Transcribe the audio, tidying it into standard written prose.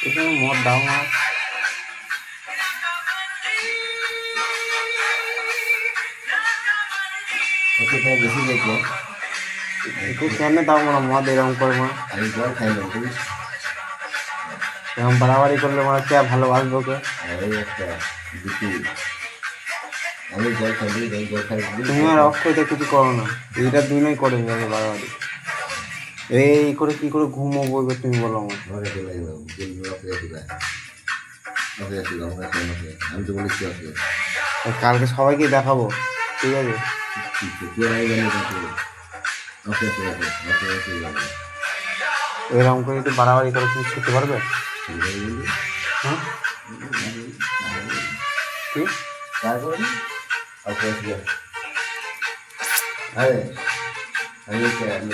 এখানে মদ দাও মাছ বেশি দেখবো একটু কেন দাও না মদ এরকম করে মা আমি জল খাই না বুঝিস এরকম বাড়াবাড়ি করলে মানে কে ভালোবাসবো কে ওই একটা দুটি আমি জল খাই জল খাই তুমি আর অক্ষয়টা কিছু করো না এইটা দুজনেই করে যাবে বাড়াবাড়ি এই করে কি করে ঘুমো বলবে তুমি বলো আমার ঘরে চলে গেলাম আমি তো বলেছি ওকে কালকে সবাইকে দেখাবো ঠিক আছে এরকম করে একটু বাড়াবাড়ি করে তুমি ছুটতে পারবে হ্যাঁ কি আরে আমি